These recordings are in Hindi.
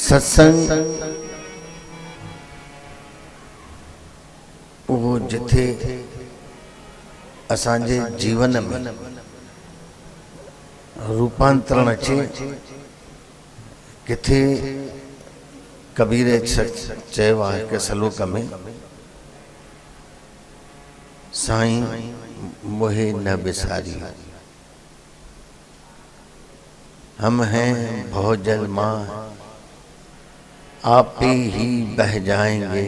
सत्संग वो जिथे असांजे जीवन में रूपांतरण अचे, किथे कबीर चयो आहे कि सलोक में साईं मोहे न बिसारी, हम हैं भवजल माँ आप ही बह जाएंगे,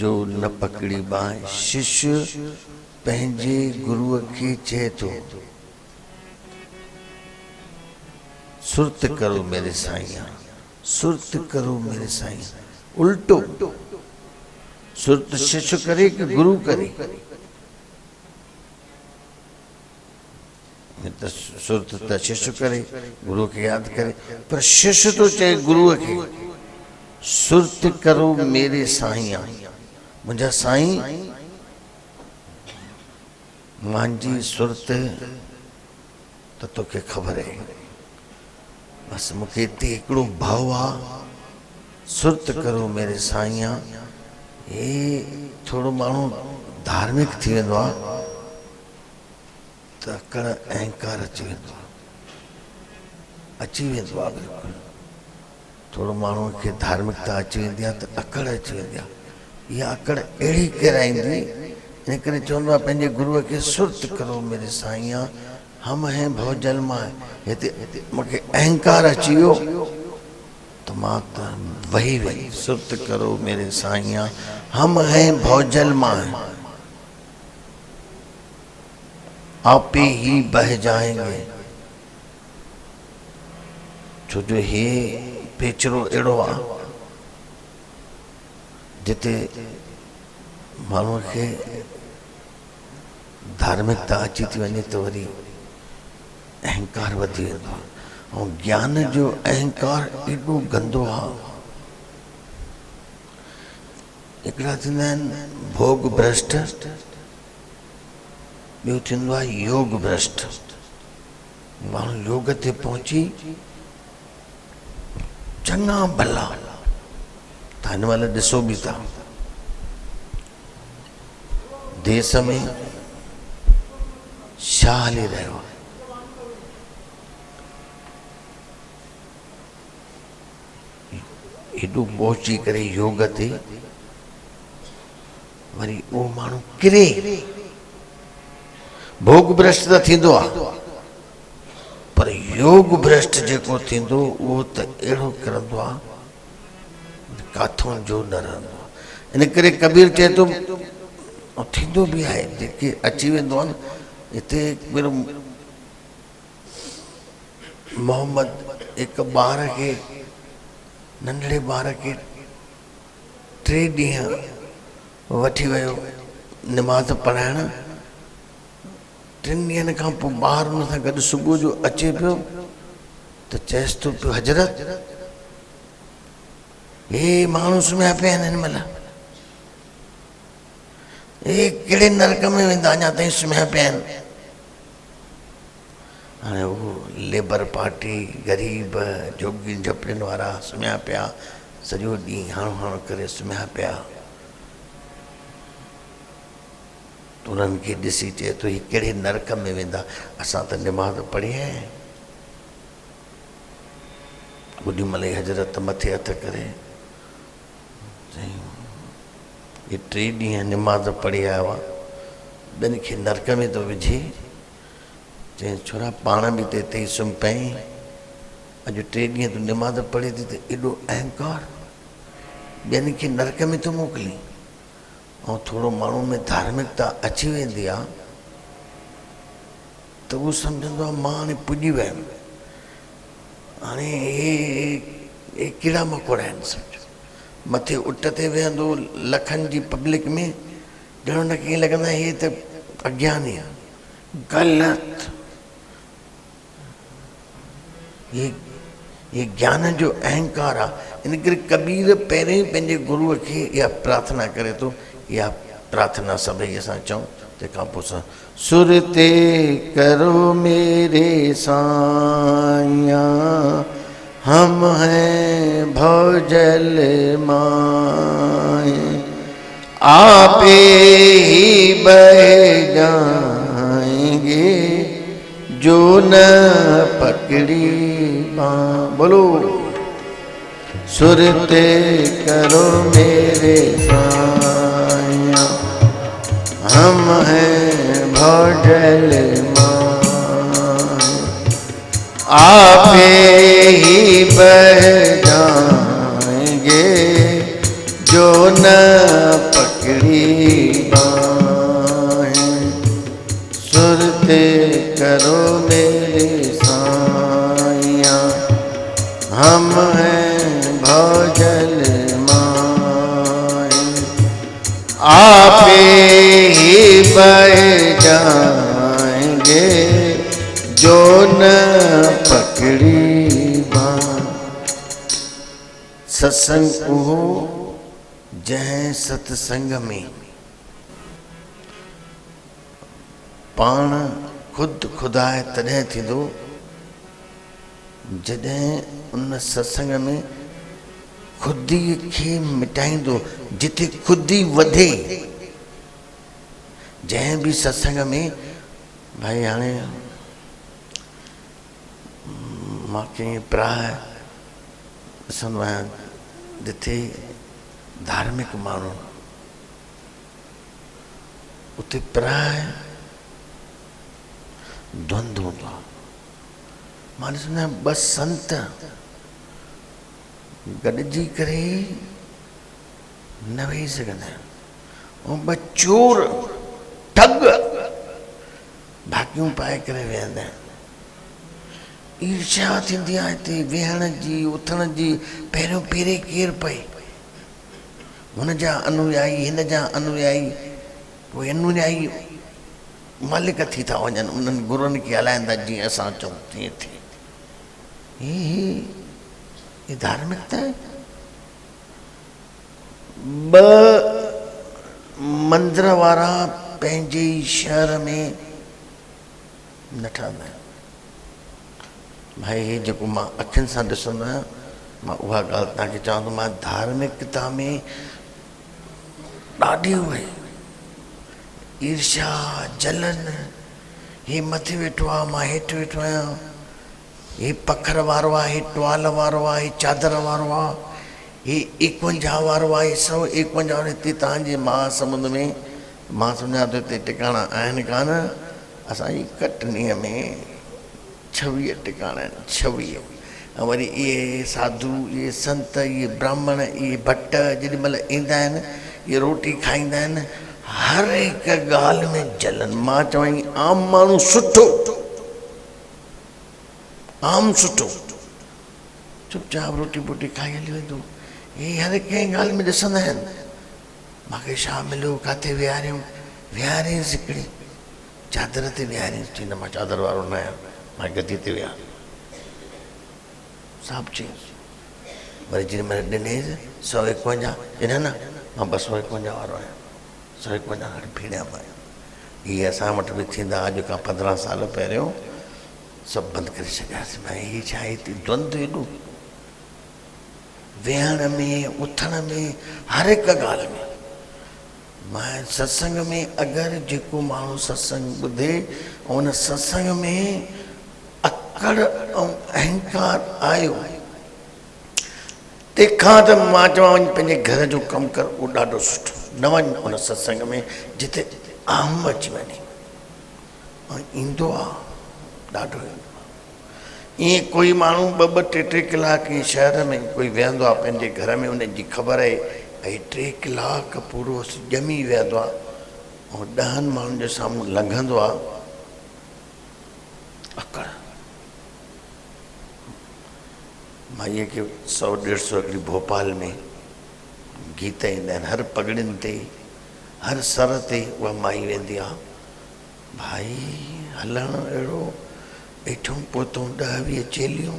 जो न पकड़ी बाएं। शिष्य पंहिंजे गुरुअ खे चए थो, सुरत करो मेरे साईं, सुरत करो मेरे साईं। उल्टो सुरत शिष्य करे कि गुरु करे? सुरत तो शिष्य करे, गुरु के याद करे, पर शिष्य तो चाहे गुरु के सुरत करो मेरे साईं। मुझा साईं मांजी सुरत तो तोखे खबर है, बस मुखे ते एकड़ो भाव आ, सुरत करो मेरे साईं। ये थोड़ो मानू धार्मिक थी वेंदो आ त अकड़ अहंकार अची वेंदो आ, बिल्कुल थोड़ो मानू के धार्मिकता अची वेंदी आ त अकड़ अची वेंदी आ। इहा अकड़ अहिड़ी किराईंदी, इन करे चवंदो आहे पंहिंजे गुरुअ खे सुरत करो मेरे साईं, हम हैं भवजल मां। हिते मूंखे अहंकार अची वियो तो मां त वही वही, सुरत करो मेरे साईं, हम हैं भवजल मां आप ही बह जाएंगे। छो जो हे पेचरो अहिड़ो आहे जिते माण्हूअ खे धार्मिकता अची थी वञे त वरी अहंकार वधी वेंदो आहे। ऐं ज्ञान जो अहंकार एॾो गंदो आहे। हिकिड़ा थींदा आहिनि भोग भ्रष्ट, ॿियो थींदो आहे योग भ्रष्ट। माण्हू योग ते पहुची चङा भला, त हिन महिल ॾिसो बि था देश में छा हली रहियो आहे। एॾो पहुची करे योग ते वरी उहो माण्हू किरे। भोग भ्रष्ट त थींदो आहे, पर योग भ्रष्ट जेको थींदो उहो त अहिड़ो किरंदो आहे काथों जो न रहंदो आहे। इन करे कबीर चए थो, ऐं थींदो बि आहे, जेके अची वेंदो आहे न। हिते हिकु मोहम्मद हिकु ॿार खे, नंढड़े ॿार खे 3 ॾींहं वठी वियो निमाज़ पढ़ाइण। 3 ॾींहंनि खां पोइ ॿार हुन सां गॾु सुबुह जो अचे पियो त चएसि थो पियो, हज़रत हे माण्हू सुम्हिया पिया आहिनि हिन महिल, हे कहिड़े नरक में वेंदा, अञा ताईं सुम्हिया पिया आहिनि। हाणे उहो लेबर पार्टी, ग़रीब, झुग्गियुनि झोपड़ियुनि वारा सुम्हिया पिया, सॼो ॾींहुं हाणो हाणो करे सुम्हिया पिया। उन्हनि खे ॾिसी चए थो, हीअ कहिड़े नरक में वेंदा, असां त निमाज़ पढ़ी आहे। ओॾी महिल हज़रत मथे हथ करे चई, ये 3 ॾींहं निमाज़ पढ़ी आयो आहे, ॿियनि खे नरक में थो विझे। चई, छोरा पाण बि त हिते ई सुम्ही पई, अॼु 3 ॾींहं तूं निमाज़ पढ़े थी त एॾो अहंकार, ॿियनि खे नरक में थो मोकिली। ऐं थोरो माण्हू में धार्मिकता अची वेंदी आहे त उहो सम्झंदो आहे मां हाणे पुॼी वियुमि, हाणे हे कीड़ा मकोड़ा आहिनि। सम्झो मथे उट ते वेहंदो लखनि जी पब्लिक में, ॼणो न कीअं लॻंदा हे त अज्ञानी आहे, ग़लति। ये ज्ञान जो अहंकार आहे। इन करे कबीर पहिरें पंहिंजे गुरुअ खे इहा प्रार्थना करे थो। इहा प्रार्थना सभई असां चऊं, तंहिंखां पोइ असां सुरते करो मेरे साईं, हम हैं भौजल माए, आपे ही बह जाएंगे जो न पकड़ी बाँ। बोलो सुरते करो मेरे साया, हम हैं भौजल माए, आपे ही बह जाएंगे जो न पकड़ी बाहें। सुरते करो मेरे साया, हम हैं भौजल माए, आपे ही बह जाएंगे जो न पकड़ी बाँ। सत्संग उहो जंहिं सत्संग में पाण खुद खुदाए तॾहिं थींदो जॾहिं उन सत्संग में खुदी खे मिटाईंदो, जिथे खुदी वधे। जंहिं भी सत्संग में भाई हाणे मां कंहिं प्राय ॾिसंदो आहियां जिथे धार्मिक माण्हू उते प्राय द्वंद्व हूंदो आहे। मां ॾिसंदो आहियां ॿ संत गॾिजी करे न वेही सघंदा आहिनि, ऐं ॿ चोर ठग भाकियूं पाए करे वेहंदा आहिनि। ईर्ष्या थींदी आहे हिते वेहण जी उथण जी। पहिरियों पहिरें केरु पए, हुन जा अनुयायी हिन जा अनुयायी, पोइ अनुयायी मालिक थी था वञनि, उन्हनि गुरुनि खे हलाईंदा जीअं असां चऊं तीअं थिए। ये धार्मिकता है। ॿ मंदिर वारा पंहिंजे ई शहर में न ठहंदा आहिनि। भाई हे जेको मां अखियुनि सां ॾिसंदो आहियां, मां उहा ॻाल्हि तव्हांखे चवां थो। मां धार्मिकता में ॾाढी उहे ईर्ष्या जलन, हे मथे वेठो आहे मां हेठि वेठो आहियां, हे पखर वारो आहे, हे टुवाल वारो आहे, हे चादर वारो आहे, हे 51 वारो आहे, 151 वारो। हिते तव्हांजे महासमुंद में मां सम्झां थो हिते टिकाणा आहिनि कान। असांजी कटनीअ में 26 टिकाणा आहिनि, 26। ऐं वरी इहे साधू, इहे संत, इहे ब्राह्मण, इहे भट्ट जेॾीमहिल ईंदा आहिनि, इहे रोटी खाईंदा आहिनि, हर हिकु ॻाल्हि में जलन। मां चवां आम माण्हू सुठो, आम सुठो चुपचाप रोटी वोटी खाई हली वेंदो। हे हर कंहिं ॻाल्हि में ॾिसंदा आहिनि मूंखे छा मिलियो, किथे विहारियऊं, विहारियसि हिकिड़ी चादर ते विहारियसि। चई न मां चादर वारो न आहियां, मां गदी ते विया। साहिबु चयईंसि वरी जेॾीमहिल ॾिनईसि 151, ॾिना न, मां 251 वारो आहियां, 151 खणी फीड़िया मां। इहे असां वटि बि थींदा अॼु खां 15 साल पहिरियों, सभु बंदि करे छॾियासीं। मां हीअ छा हिते द्वंद्व हेॾो, वेहण में उथण में हर हिकु ॻाल्हि में। मां सत्संग में अगरि जेको माण्हू सत्संग ॿुधे ऐं उन सत्संग में अकड़ ऐं अहंकार आयो, तंहिंखां त मां चवां वञी पंहिंजे घर जो कमु कर, उहो ॾाढो सुठो। न वञ उन सत्संग में जिते आम अची वञे। ऐं ईंदो आहे ॾाढो ईंदो आहे। ईअं कोई माण्हू 2-2, 3-3 कलाक ईअं शहर में कोई वेहंदो आहे पंहिंजे घर में, उनजी ख़बर आहे भई 3 कलाक पूरो ॼमी वेहंदो आहे, ऐं 10 माण्हुनि जे साम्हूं लंघंदो आहे। अकड़ मां इहे के 100-150 हिकिड़ी भोपाल में गीत ईंदा आहिनि, हर पगड़ियुनि ते हर सर ते उहा माई वेंदी आहे। भाई हलणु अहिड़ो, ॾिठूं पोतूं 10-20 चेलियूं,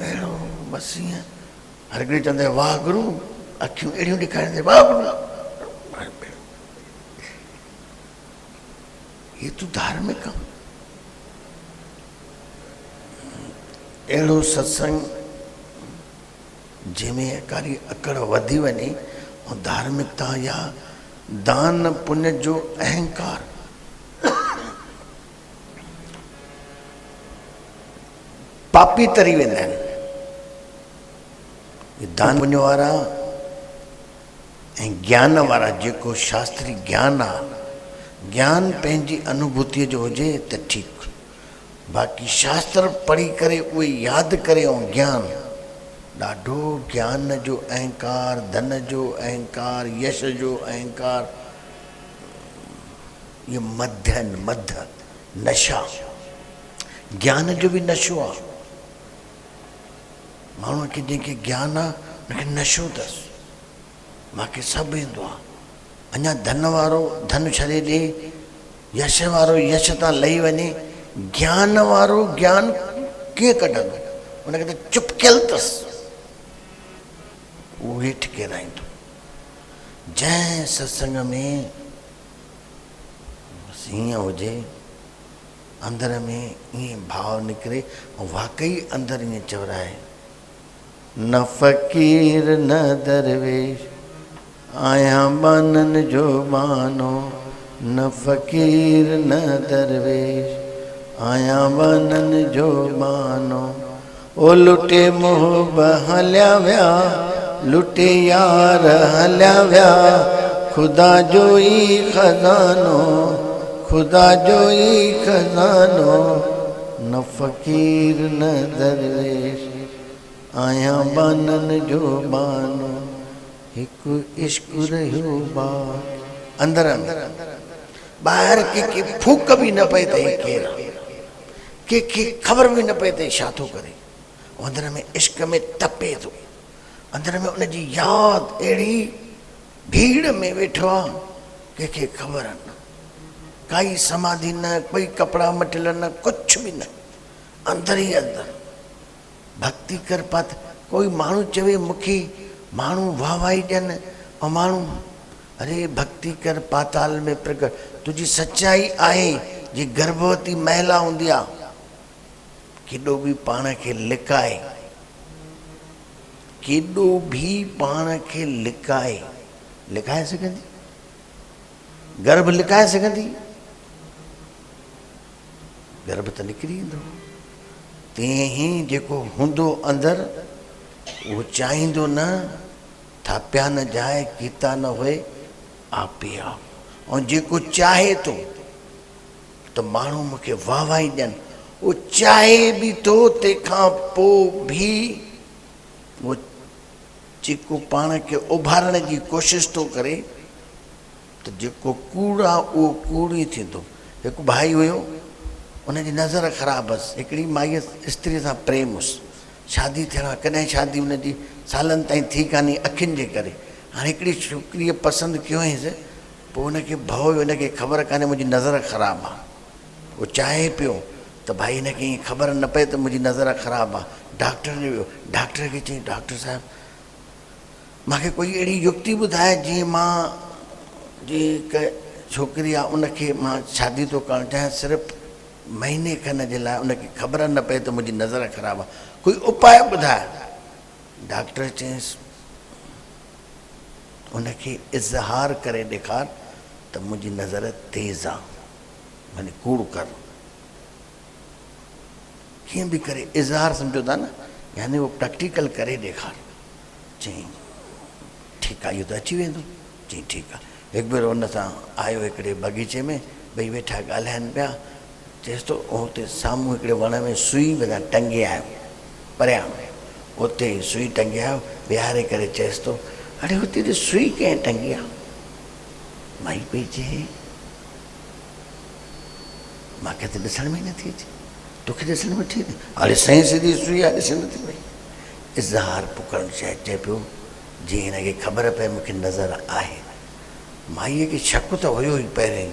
अहिड़ो बसि ईअं। हर हिकिड़ी चवंदे वाह गुरू, अखियूं अहिड़ियूं ॾेखारींदे वाह गुरू। ये तूं धार्मिक आहे? अहिड़ो सत्संग जंहिंमें कारी अकड़ वधी वञे ऐं धार्मिकता या दान पुण्य जो अहंकार पापी तरी वेंदा आहिनि। दान पुण्य वारा ऐं ज्ञान वारा, जेको शास्त्री ज्ञान आहे, ज्ञान पंहिंजी अनुभूतिअ जो हुजे त ठीकु, बाक़ी शास्त्र पढ़ी करे उहे यादि करे ऐं ज्ञान, ॾाढो ज्ञान जो अहंकार, धन जो अहंकार, यश जो अहंकार, ये मध्य आहिनि, मध्य नशा। ज्ञान जो बि नशो आहे। माण्हूअ खे जंहिंखे ज्ञान आहे उनखे नशो अथसि, मूंखे सभु ईंदो आहे। अञा धन वारो धन छॾे ॾे, यश वारो यश तां लही वञे, ज्ञान वारो ज्ञान कीअं कढंदो? उनखे त चुप कयल अथसि, उहो हेठि किराईंदो। जंहिं सत्संग में हीअं हुजे, अंदर में ईअं भाव निकिरे ऐं वाक़ई अंदरि ईअं चवराए, न फ़क़ीर न दरवेश आहियां बाननि जो बानो, न फ़क़ीर न दरवेश आहियां बाननि जो बानो। ओ लुटे मोहब हलिया विया, लुटे यार हलिया विया, ख़ुदा जो ई ख़ज़ानो, ख़ुदा जो ई ख़ज़ानो। न फ़क़ीर न दरवेश आहियां बाननि जो बानो, हिकु इश्क रहियो बाक़ी। अंदर ॿाहिरि कंहिंखे फूक बि न पए त हे केरु आहे, कंहिंखे ख़बर बि न पए त छा थो करे। अंदर में इश्क में तपे थो, अंदर में उनजी यादि अहिड़ी भीड़ में वेठो आहे, कंहिंखे ख़बर न, काई समाधि न, कोई कपिड़ा मटियल न, कुझु बि न, अंदर ई अंदरि भक्ति कर पात। कोई माण्हू चवे मूंखे, माण्हू वाह वाही ॾियनि ऐं माण्हू अरे भक्ति कर पाताल में प्रकट। तुंहिंजी सच्चाई आहे, जी गर्भवती महिला हूंदी आहे, केॾो बि पाण खे लिकाए, केॾो बि पाण खे लिकाए, लिकाए सघंदी? गर्भ लिकाए सघंदी? गर्भ त निकिरी ईंदो। तीअं ई जेको हूंदो अंदरि, उहो चाहींदो न, थापिया न जाए, कीता न हुए, आपे आप। ऐं जेको चाहे थो त माण्हू मूंखे वाह वाही ॾियनि, उहो चाहे बि थो, तंहिंखां पोइ बि उहो जेको पाण खे उभारण जी कोशिशि थो करे, त जेको कूड़ आहे उहो कूड़ ई थींदो। हिकु भाई हुयो, उनजी नज़र ख़राबु हुअसि, हिकिड़ी माईअ स्त्रीअ सां प्रेम हुअसि, शादी थियण कॾहिं शादी उनजी सालनि ताईं थी कान्हे अखियुनि जे करे। हाणे हिकिड़ी छोकिरीअ पसंदि कयो हुयसि, पोइ उनखे भउ हुयो, उनखे ख़बर कान्हे मुंहिंजी नज़र ख़राबु आहे। उहो चाहे पियो त भाई हिनखे ईअं ख़बर न पए त मुंहिंजी नज़र ख़राबु आहे। डॉक्टर ॾे वियो, डॉक्टर खे चई, डॉक्टर साहिबु मूंखे कोई अहिड़ी युक्ति ॿुधाए जीअं मां जी छोकिरी आहे उनखे मां शादी थो करणु चाहियां, सिर्फ़ु महीने खन जे लाइ, उनखे ख़बर न पए त मुंहिंजी नज़र ख़राबु आहे, कोई उपाय ॿुधाए। डॉक्टर चयईंसि उनखे इज़हार करे ॾेखार त मुंहिंजी नज़र तेज़ आहे, माने कूड़ कर। कीअं बि करे इज़हार सम्झो था न, यानी उहो प्रैक्टिकल करे ॾेखार। चई ठीकु आहे, इहो त अची वेंदो। चई ठीकु आहे। हिकु भेरो हुन सां आयो हिकिड़े बगीचे में, ॿई वेठा ॻाल्हाइनि पिया। चएसि थो हुते साम्हूं हिकिड़े वण में सुई वञा टंगे आयो, परियां उते सुई टंगे आयो, विहारे करे चएसि थो, अड़े हुते त सुई कंहिं टंगी आहे? माई पई चए, मूंखे त ॾिसण में नथी अचे, तोखे ॾिसण में अचे? अड़े साईं सिधी सुई आहे, ॾिसण नथी पई। इज़हार पुकरण शइ चए पियो, जीअं हिनखे ख़बर पए मूंखे नज़र आहे। माईअ खे शक त हुयो ई पहिरें,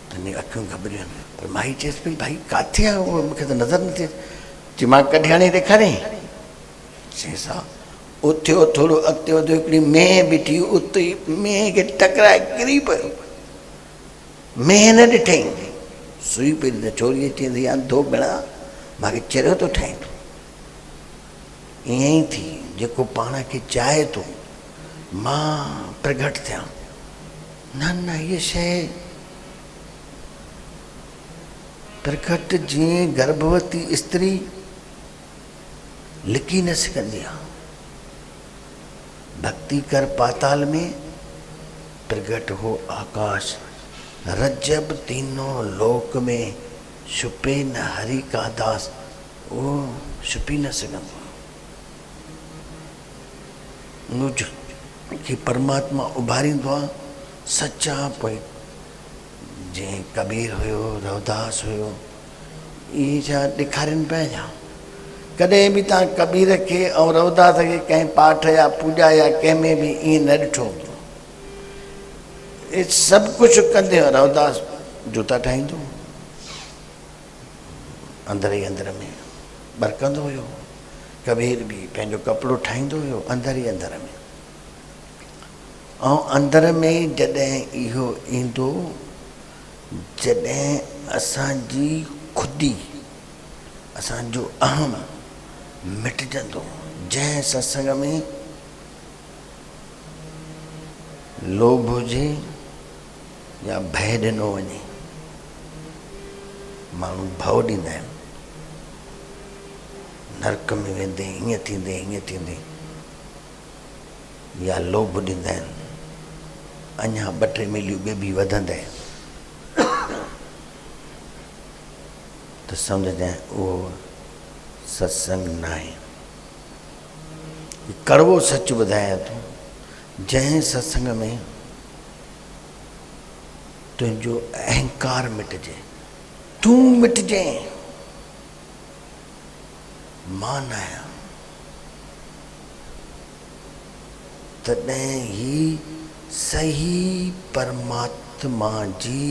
त हिन अखियूं घबरियूं आहिनि, पर माई चएसि पई भाई किथे आहे उहो, मूंखे त नज़र नथी अचे। चई मां कढी हाणे ॾेखारे। चएसि हा। उथियो, थोरो अॻिते वधियो, हिकिड़ी मेंहिं बीठी, उते मेंहिं खे टकराए किरी पियो। मेंहिं न ॾिठई, सुई पई त छोरीअ चईंदी अंधो ॿिणा मूंखे चरियो थो ठाहींदो। ईअं ई थी जेको पाण खे चाहे थो मां प्रगट थियां, न न ये शइ प्रगट जीअं गर्भवती स्त्री लिकी न सघंदी आहे। भक्ति कर पाताल में प्रगट हो आकाश, रजब तीनों लोक में छुपे न हरि का दास, वो छुपी न सघंदो नुज कि परमात्मा उभारींदो आहे सच्चा। पोइ जंहिं कबीर हुयो, रवदास हुयो, इहे छा ॾेखारनि पिया छा? कॾहिं बि तव्हां कबीर खे ऐं रवदास खे कंहिं पाठ या पूॼा या कंहिं में बि ईअं न ॾिठो हूंदो। इहे सभु कुझु कंदे रवदास जूता ठाहींदो, अंदरि ई अंदरि में बरकंदो हुयो। कबीर बि पंहिंजो कपिड़ो ठाहींदो हुयो अंदरि ई अंदरि में। ऐं अंदरि में जॾहिं इहो ईंदो, जॾहिं असांजी ख़ुदी, असांजो अहम मिटजंदो, जंहिं सत्संग में लोभ हुजे या भय ॾिनो वञे, माण्हू भव ॾींदा आहिनि, नरक में वेंदे हीअं थींदे हीअं थींदे, या लोभ ॾींदा आहिनि, अञा 2-3 मीलियूं ॿिए बि वधंदे, त सम्झजांइ उहो सत्संग न आहे। कड़वो सच ॿुधायां थो, जंहिं सत्संग में तुंहिंजो अहंकार मिटिजे, तूं मिटिजे, मां न आहियां, तॾहिं ही सही परमात्मा जी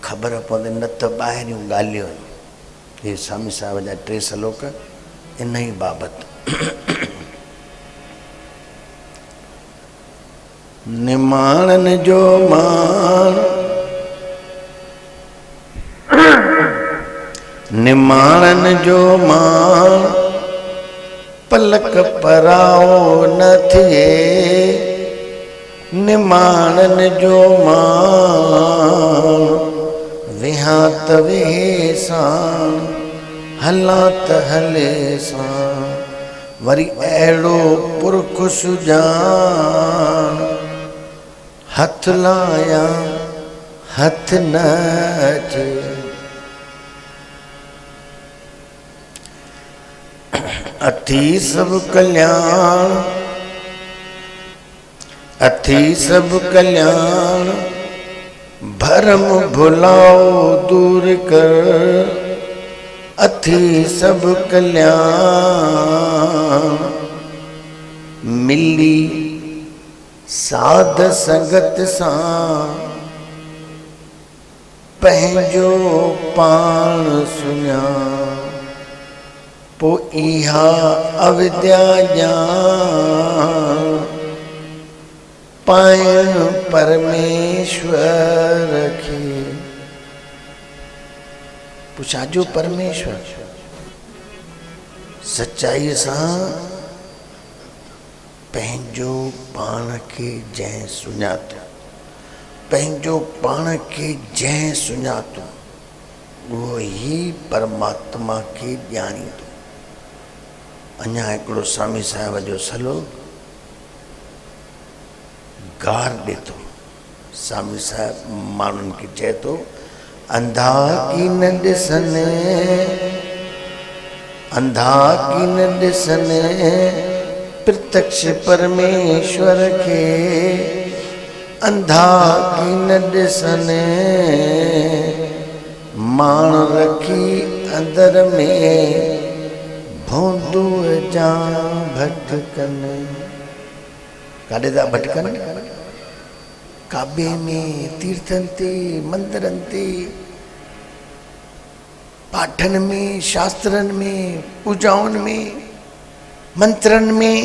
ख़बर पवंदी, न त ॿाहिरियूं ॻाल्हियूं। हे स्वामी साहिब जा 3 श्लोक इन ई बाबति। निमाणन जो मान, निमाणन जो मान, पलक पराओ न थिए, निमाणन जो मान, विहात वेहे सां, हलात हले सां, वरी अहिड़ो पुरख सुजान, हथ लाया हथ न अचे। अथी सब कल्याण, अथी सब कल्याण, भरम भुलाओ दूर कर, अथी सब कल्याण, मिली साध संगत सां, पंहिंजो पाण सुञाण, पो इहा अविद्या ॼाण, पाइण परमेश्वर खे। पुछाजो परमेश्वर, सच्चाई सां पंहिंजो पाण खे जंहिं सुञातो, पंहिंजो पाण खे जंहिं सुञातो, उहो ई परमात्मा खे ॼाणींदो। अञा हिकिड़ो स्वामी साहिब जो सलोक गार ॾे थो। स्वामी साहिब माण्हुनि खे चए थो, अंधा की न ॾिसनि, अंधा की न ॾिसनि, प्रत्यक्ष परमेश्वर खे, अंधा की न ॾिसनि, माण रखी अंदर में, भोंदूअ जा भटकनि। काॾे था भटकनि? काबे में, तीर्थनि ते, मंदिरनि ते, पाठनि में, शास्त्रनि में, पूजाउनि में, मंत्रनि में,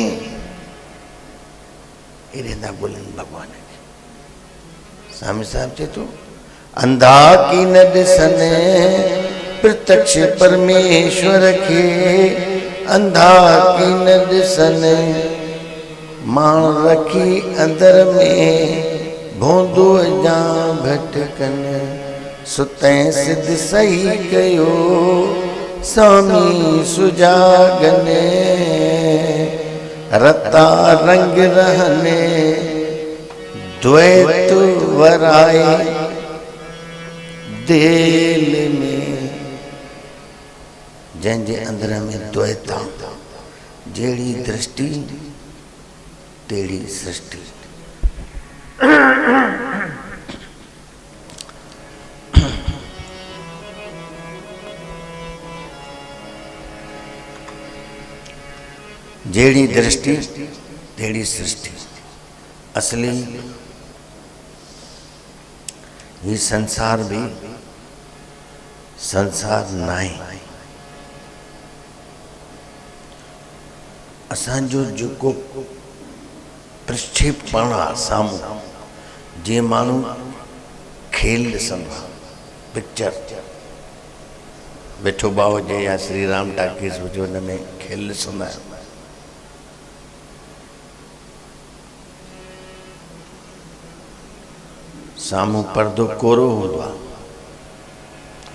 एॾे था ॻोल्हनि भॻवान खे। स्वामी साहिब चए थो, अंधा की न ॾिसनि, प्रत्यक्ष परमेश्वर खे, अंधा की न ॾिसनि मां रखी अंदर में भोंदो जा भटकनि सुतैं सिद्ध सही कयो स्वामी सुजागने रता रंग रहने द्वैत वराए दिल में जंहिंजे अंदर में द्वैत जहिड़ी दृष्टि तेड़ी सृष्टि। जेड़ी दृष्टि तेड़ी सृष्टि। असली ये संसार भी संसार नाहे। असांजो जेको प्रक्षेपण आहे साम्हूं जीअं माण्हू खेल ॾिसंदो आहे पिक्चर वेठो भाउ हुजे या श्री राम टाकीज़ हुजे हुन में खेल ॾिसंदा आहियूं। साम्हूं पर्दो कोरो हूंदो आहे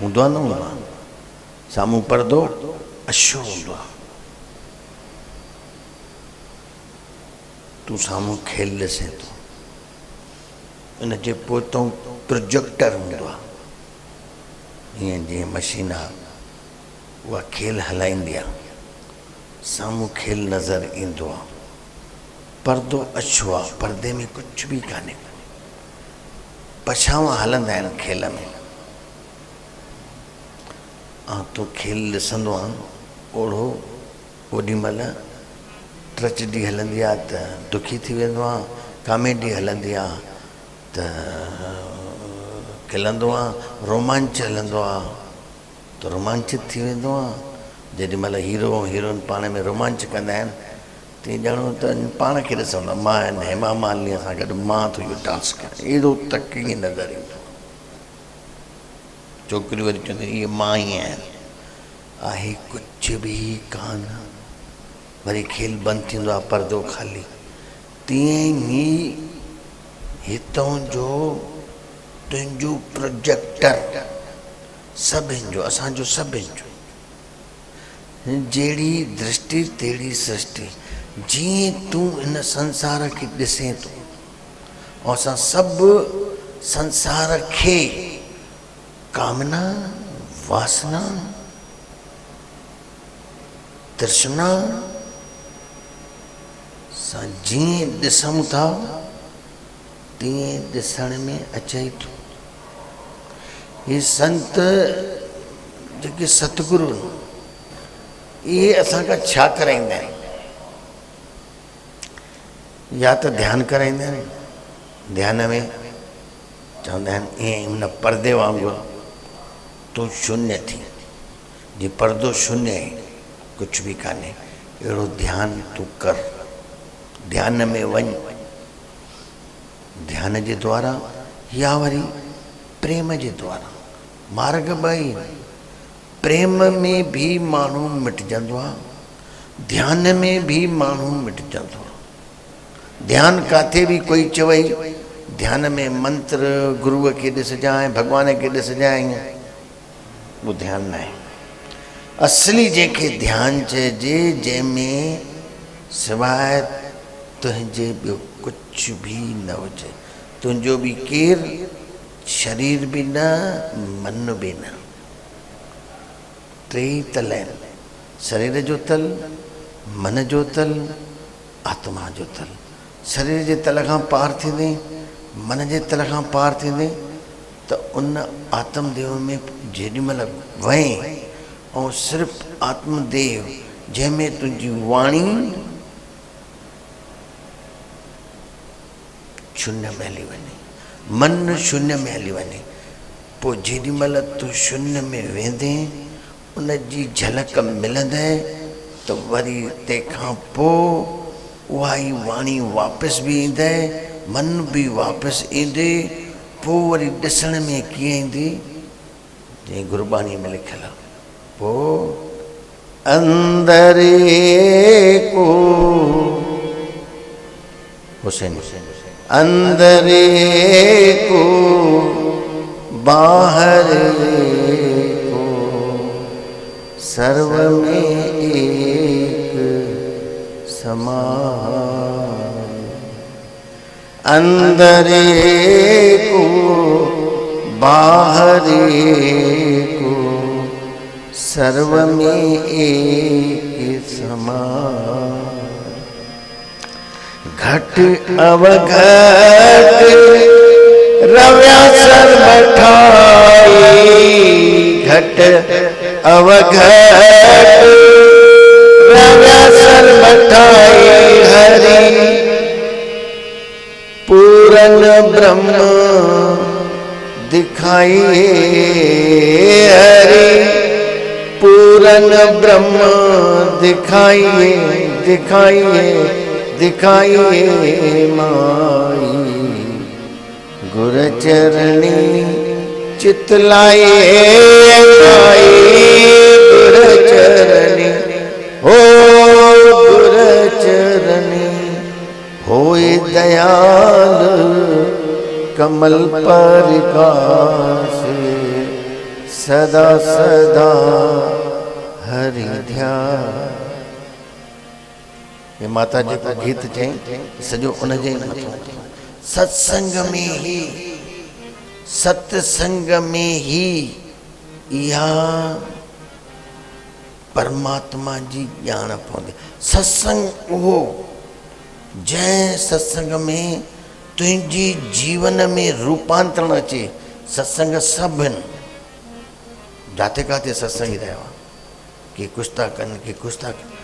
न हूंदो आहे साम्हूं पर्दो अछो हूंदो आहे। तूं साम्हूं खेल ॾिसे थो इन जे पोइतों प्रोजेक्टर हूंदो आहे ईअं जीअं मशीन आहे उहा खेल हलाईंदी आहे साम्हूं खेल नज़र ईंदो आहे। पर्दो अछो आहे पर्दे में कुझु बि कान्हे पछावा हलंदा आहिनि खेल में ऐं तूं खेल ॾिसंदो आहे ओढ़ो ओॾीमहिल ट्रेजेडी हलंदी आहे त दुखी थी वेंदो आहे कॉमेडी हलंदी आहे त खिलंदो आहे रोमांच हलंदो आहे त रोमांचित थी वेंदो आहे। जेॾीमहिल हीरो ऐं हीरोइन पाण में रोमांच कंदा आहिनि तीअं ॼणो त पाण खे ॾिसंदो मां हिन हेमा मालिनीअ सां गॾु मां थो इहो डांस कयां एॾो तक ईअं नज़र ईंदो। छोकिरियूं वरी चवंदियूं इहे मां ई आहियां आहे कुझु बि कान। वरी खेल बंदि थींदो आहे पर्दो ख़ाली। तीअं ई हितां जो तुंहिंजो प्रोजेक्टर सभिनि जो असांजो सभिनि जो जहिड़ी दृष्टि तेड़ी सृष्टि। जीअं तूं हिन संसार खे ॾिसे थो ऐं असां सभु संसार खे कामना वासना तृष्णा सां जीअं ॾिसूं था तीअं ॾिसण में अचे थो। ये संत जेके सतगुरु इहे असांखां छा कराईंदा आहिनि या त ध्यानु कराईंदा आहिनि ध्यान में चवंदा आहिनि ईअं हुन पर्दे वांगुरु तूं शून्य थी जीअं पर्दो शून्य आहे कुझु बि कान्हे अहिड़ो ध्यानु तूं कर। ध्यान में वञ ध्यान जे द्वारा या वरी प्रेम जे द्वारा मार्ग ॿई प्रेम में भी माण्हू मिटजंदो आहे ध्यान में भी माण्हू मिटजंदो आहे। ध्यानु काथे बि कोई चवई ध्यान में मंत्र गुरूअ खे ॾिसजांइ भॻवान खे ॾिसजांइ उहो ध्यानु न आहे। असली जंहिंखे ध्यानु चइजे जंहिंमें सवाइ तुंहिंजे ॿियो कुझु बि न हुजे तुंहिंजो बि केरु शरीर बि न मन बि न। टे तल आहिनि शरीर जो तल मन जो तल आत्मा जो तल। शरीर जे तल खां पार थींदे मन जे तल खां पार थींदे त उन आत्मदेव में जेॾीमहिल वहीं ऐं सिर्फ़ु आत्मदेव जंहिंमें तुंहिंजी वाणी शून्य में हली वञे मन शून्य में हली वञे पोइ जेॾीमहिल तूं शून्य में वेंदे उन जी झलक मिलंदे त वरी तंहिंखां पोइ उहा ई वाणी वापसि बि ईंदे मन बि वापसि ईंदे पोइ वरी ॾिसण में कीअं ईंदी जीअं गुरबाणीअ में लिखियलु आहे। पोइ अंदरे को हुसैन अंदरे को बाहर को सर्व में एक समान। अंदरे को बाहर को सर्व में एक समान। घट अवघट रव्या सर मठाई। घट अवघट रव्या सर मठाई। हरि पूरन ब्रह्म दिखाइए। हरि पूरन ब्रह्म दिखाइए। दिखाइए दिखाइए माई। गुर चरणी चितलाए माई। गुर चरणी हो गुर चरणी होए दयाल कमल पर कासे। सदा सदा हरि ध्यान। ये माता जी को गीत चई सजो उन जे सत्संग में ही सत्संग में ही या परमात्मा जी ॼाण पवंदी। सत्संग वो जंहिं सत्संग में तुंहिंजी जीवन में रूपांतरण अचे। सत्संग सभु आहिनि, जाते काथे सत्संग ही रहियो आहे। के कुझु था कनि के कुझु था कनि,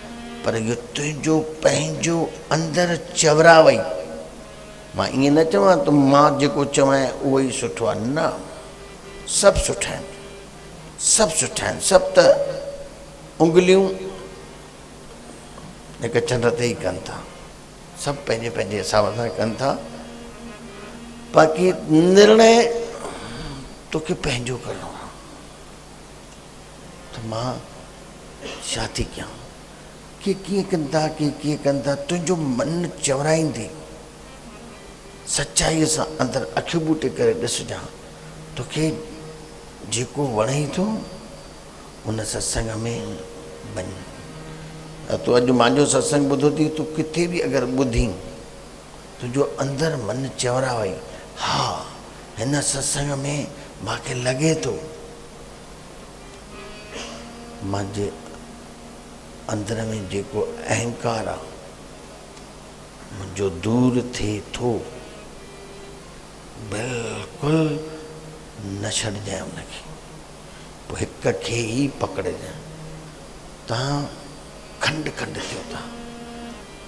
पर इहो तुंहिंजो पंहिंजो अंदरि चवरावई। मां ईअं न चवां त मां जेको चवां उहो ई सुठो आहे, न। सभु सुठा आहिनि, सभु सुठा आहिनि। सभु त उंगलियूं हिकु चंड ते ई कनि था। सभु पंहिंजे पंहिंजे हिसाब सां कनि था। बाक़ी निर्णय तोखे पंहिंजो करिणो आहे। त मां छा थी कयां, के कीअं कनि था के कीअं कनि था। तुंहिंजो मन चवराईंदे सचाईअ सां अंदरि अखियूं ॿूटे करे ॾिसजांइ। तोखे जेको वणे थो उन सत्संग में वञ। तूं अॼु मुंहिंजो सत्संग ॿुधो थी, तूं किथे बि अगरि ॿुधी तुंहिंजो अंदरि मन चवरावई, हा हिन सत्संग में मूंखे लॻे थो मुंहिंजे अंदर में जेको अहंकार आहे मुंहिंजो दूर थिए थो। बिल्कुलु न छॾिजांइ उनखे, पोइ हिक खे ई पकड़जांइ। तव्हां खंड खंड थियो था,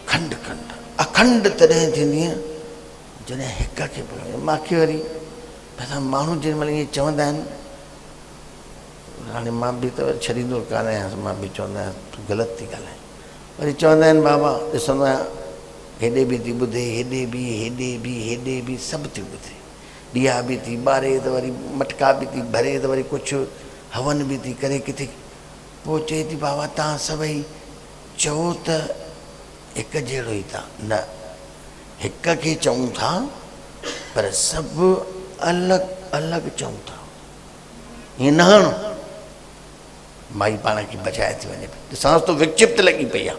खंड खंड अखंड तॾहिं थींदी जॾहिं हिक खे पकड़। मूंखे वरी असां माण्हू जेॾी महिल ईअं चवंदा आहिनि, हाणे मां बि त छॾींदो कान आहियां। मां बि चवंदो आहियां तूं ग़लति थी ॻाल्हाए। वरी चवंदा आहिनि बाबा ॾिसंदो आहियां हेॾे बि थी ॿुधे, हेॾे बि सभु थी ॿुधे। ॾिया बि थी ॿारे त वरी मटका बि थी भरे त वरी कुझु हवन बि थी करे किथे। पोइ चए थी बाबा तव्हां सभई चओ त हिकु जहिड़ो ई था। न, हिक खे चऊं था पर सभु अलॻि अलॻि चऊं था। ईअं न हणो, माई पाण खे बचाए थी वञे। ॾिसांसि तो विक्षिप्त लॻी पई आहे,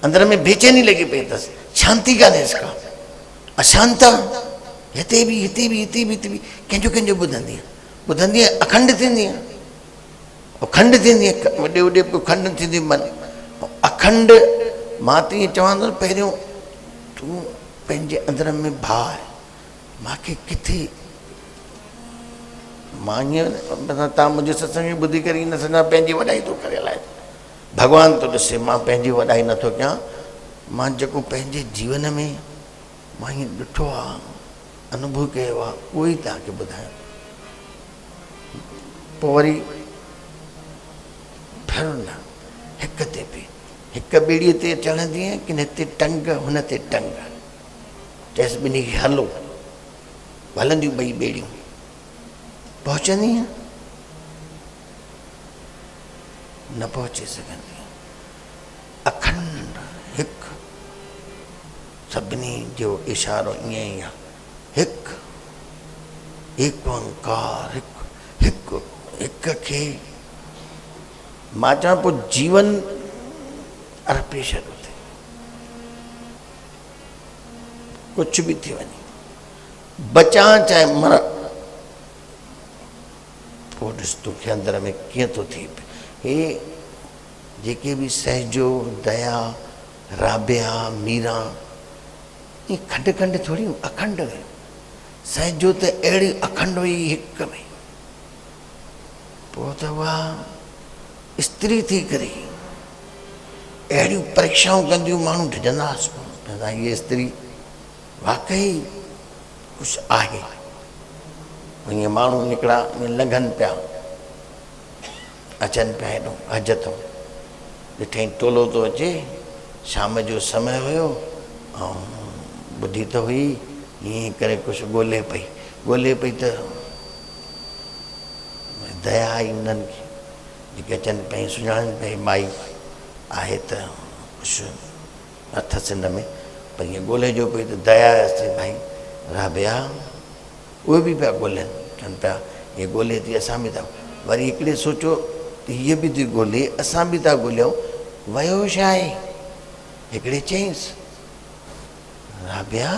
अंदर में बेचैनी लॻी पई अथसि, शांती कान्हेसि का, अशांत। हिते बि कंहिंजो कंहिंजो ॿुधंदी आहे, अखंड थींदी आहे, खंड थींदी आहे, वॾे वॾे पोइ खंड थींदी मन अखंड। मां त ईअं चवां थो पहिरियों तूं पंहिंजे अंदर में भाउ आहे। मूंखे किथे मां ईअं तव्हां मुंहिंजे सत्संग में ॿुधी करे न सम्झा पंहिंजी वॾाई थो करे हलाए। भॻवानु थो ॾिसे मां पंहिंजी वॾाई नथो कयां। मां जेको पंहिंजे जीवन में मां ईअं ॾिठो आहे, अनुभव कयो आहे, उहो ई तव्हांखे ॿुधायां। पोइ वरी फिर न हिक ते बि हिक ॿेड़ीअ ते चढ़ंदी की न, हिते टंग हुन ते टंग, चएसि ॿिन्ही खे हलो। हलंदियूं ॿई ॿेड़ियूं, पहुचंदी न पहुची सघंदी। अखंड हिकु, सभिनी जो इशारो ईअं ई आहे, हिकु एक ओंकार, हिकु हिकु हिकु खे मां चवां पोइ जीवन अर्पे छॾो थिए, कुझु बि थी वञे, बचा चाहे मर, पोइ ॾिस तोखे अंदर में कीअं थो थिए। हे जेके बि सहजो, दया, राबिया, मीरा, ये खंड खंड थोड़ी अखंड है। सहजो त अहिड़ी अखंड हुई हिक में, पोइ त उहा स्त्री थी करे अहिड़ियूं परीक्षाऊं कंदियूं, माण्हू ढिजंदासीं पंहिंजा, हीअ स्त्री वाकई कुझु आहे। ईअं माण्हू निकिड़ा लंघनि पिया, अचनि पिया हेॾो हज तां, ॾिठई टोलो थो अचे, शाम जो समय हुयो ऐं ॿुधी त हुई, ईअं करे कुझु ॻोल्हे पई त दया आई उन्हनि खे जेके अचनि पई, सुञाणनि पई माई आहे त कुझु अथसि हिन में, पर ईअं ॻोल्हे जो पई त दया अचे भाई राबिया, उहे बि पिया ॻोल्हनि, चवनि पिया हीअ ॻोल्हे थी, असां बि था। वरी हिकिड़े सोचियो हीअ बि थी ॻोल्हे, असां बि था ॻोल्हियूं, वियो छा आहे? हिकिड़े चयईंसि राबिया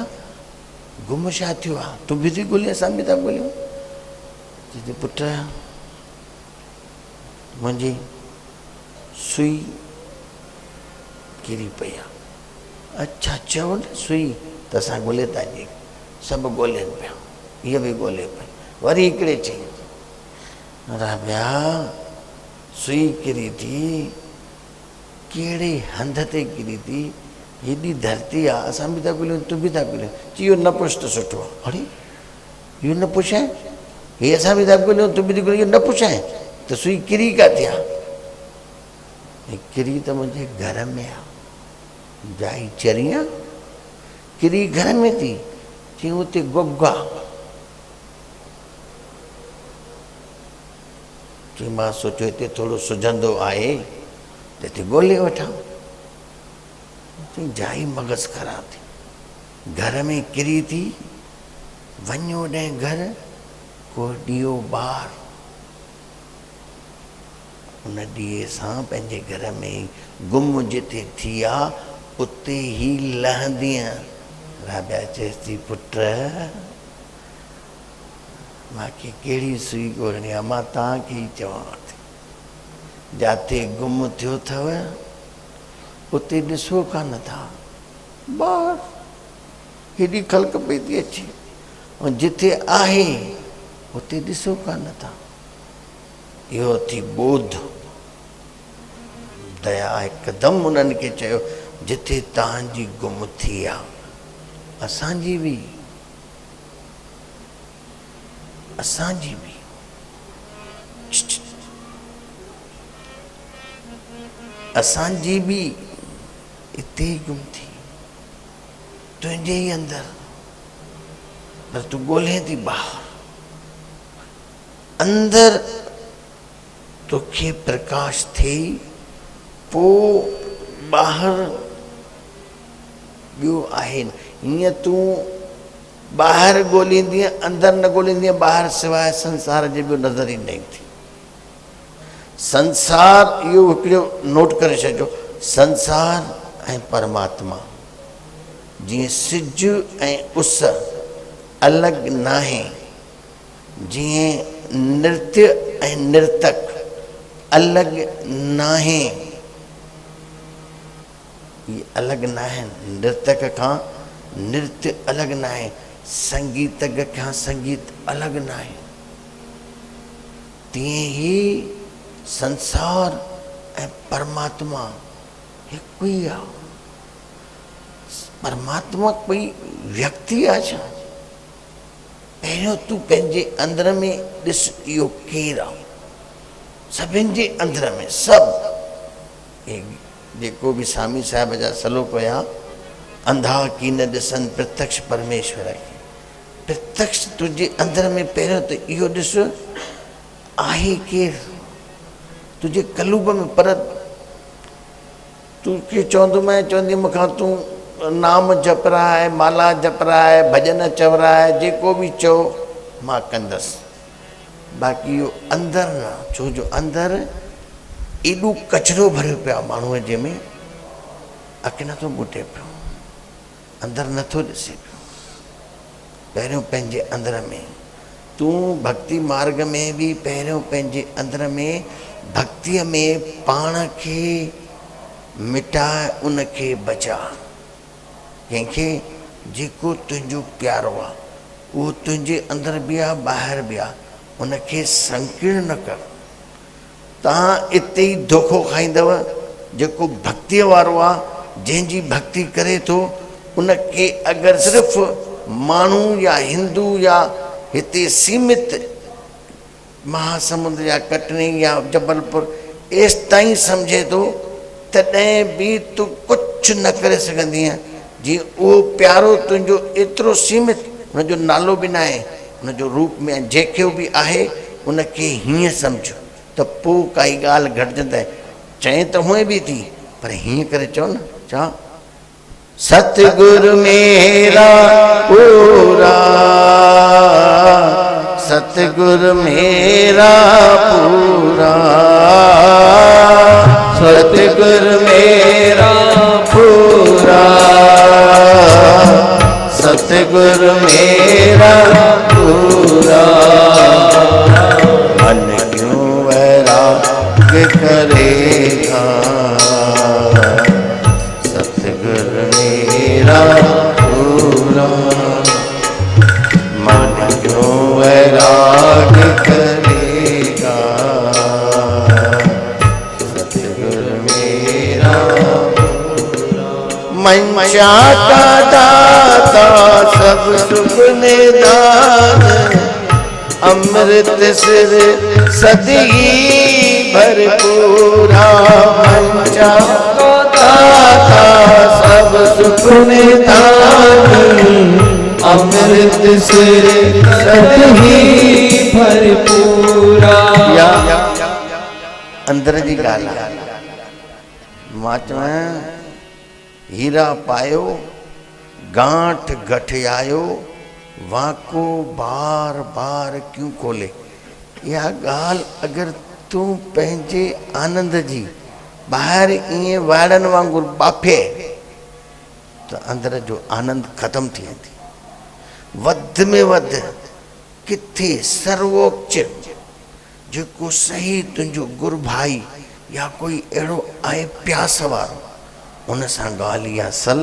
गुम छा थियो आहे, तूं बि थी ॻोल्हे, असां बि था ॻोल्हियूं। चई पुट मुंहिंजी सुई किरी पई आहे। अच्छा चओ न सुई, त असां ॻोल्हे था अॼु, सभु ॻोल्हनि पिया, हीअ बि ॻोल्हे पई। वरी हिकिड़े चई राबिया सुई किरी थी, कहिड़े हंध ते किरी थी, हेॾी धरती आहे, असां बि था ॻोल्हियूं, तूं बि था ॻोल्हियूं। चई इहो न पुछ त सुठो आहे। अड़े इहो न पुछाए, हीअ असां बि था ॻोल्हियूं, तूं बि थी ॻोल्हियूं, इहो न पुछाए त सुई किरी किथे आहे? किरी त मुंहिंजे घर में आहे। जाई चरी आहे, किरी घर में थी? चई उते गोगा। चई मां सोचियो हिते थोरो सुझंदो आहे त हिते ॻोल्हे वठां। चई जाई मग़ज़ ख़राब थी, घर में किरी थी, वञो ॾे घर, को ॾीओ ॿार, उन ॾीए सां पंहिंजे घर में गुम जिते थी आहे उते ई लहंदीअ। राबिया चएसि थी पुट मूंखे कहिड़ी सुई ॻोल्हणी आहे, मां तव्हांखे ई चवां थी, जिते गुम थियो अथव उते ॾिसो कान था, ॿार हेॾी ख़लक पई थी अचे, ऐं जिथे आहे उते ॾिसो कान था। इहो थी ॿोध। दया हिकदमि उन्हनि खे चयो जिथे तव्हांजी गुम थी आहे, असांजी बि हिते ई गुम थी, तुंहिंजे ई अंदरि, पर तूं ॻोल्हे थी ॿाहिरि, अंदरि तोखे प्रकाश थिए, पोइ ॿाहिरि ॿियो आहे। हीअं तूं ॿाहिरि ॻोल्हींदीअ, अंदरि न ॻोल्हींदीअ, ॿाहिरि सवाइ संसार जे ॿियो नज़र ई न ईंदी। संसार इहो हिकिड़ो नोट करे छॾिजो, संसार ऐं परमात्मा जीअं सिज ऐं उस अलॻि न आहे, जीअं नृत्य ऐं नर्तक अलॻि न आहे, ये अलॻि न आहिनि, नृतक खां नृत्य अलॻि न आहे, संगीतज्ञ खां संगीत अलॻि न आहे। तीअं ई संसार ऐं परमात्मा हिकु ई आहे। परमात्मा कोई व्यक्ति आहे छा? पहिरियों तूं पंहिंजे अंदर में ॾिस इहो केरु आहे। सभिनि जे अंदर में सभु जेको बि स्वामी साहिब जा सलोक हुया, अंधा की न ॾिसनि प्रत्यक्ष परमेश्वर खे, प्रत्यक्ष तुंहिंजे अंदर में पहिरियों त इहो ॾिस आहे केरु। तुझे कलूब में, पर तू के चवंदो मैं चवंदी मूंखां तू नाम जप रहा है, माला जप रहा है, भजन चव रहा है, जेको भी चओ मां कंदसि, बाक़ी इहो अंदर न, छो जो अंदर एॾो कचिरो भरियो पियो आहे माण्हूअ जंहिंमें अखि नथो ॿुटे पियो, अंदर नथो ॾिसे पियो। पहिरियों पंहिंजे अंदर में तूं भक्ति मार्ग में बि पहिरियों पंहिंजे अंदर में भक्तिअ में पाण खे मिटाए, उनखे बचा। कंहिंखे जेको तुंहिंजो प्यारो आहे उहो तुंहिंजे अंदर बि आहे, ॿाहिरि बि आहे, उनखे संकीर्ण न कर। तव्हां इते ई धोखो खाईंदव। जेको भक्तीअ वारो आहे, जंहिंजी भक्ति करे थो, उनखे अगरि सिर्फ़ु माण्हू या हिंदू या हिते सीमित महासमुंद या कटनी या जबलपुर एसि ताईं सम्झे थो, तॾहिं बि तूं कुझु न करे सघंदी आहीं। जीअं उहो प्यारो तुंहिंजो एतिरो सीमित, हुनजो नालो बि न आहे, हुनजो रूप में जेको बि आहे उनखे हीअं सम्झ त पोइ काई ॻाल्हि घटिजंदे। चए त हुअं बि थी, पर हीअं करे चओ न, छा सतगुरु मेरा पूरा, सतगुरु मेरा पूरा, सतगुरु मेरा पूरा, सतगुरु मेरा पूरा। मन क्यों वैराग करेगा, सतगुरु मेरा पूरा। मन क्यों वैराग करेगा, सतगुरु मेरा पूरा। मंचा का दाता सब सुख निदान, अमृत सिर सदगी भरपूरा। मंचा का दाता सब सुख निदान, अमृत सिर सदगी भरपूरा। अंदर जी ॻाल्हि आहे। मां चवां हीरा पायो, गांठ गठियायो, वाको बार बार क्यों खोले। इहा ॻाल्हि अगरि तूं पंहिंजे आनंद जी ॿाहिरि ईअं वाड़नि वांगुरु बाफ़े त अंदर जो आनंद ख़तमु थी वेंदी। वधि में वधि किथे सर्वोच्च जेको सही तुंहिंजो गुरु भाई या कोई अहिड़ो आहे प्यास वारो, उन सां ॻाल्हि इहा सल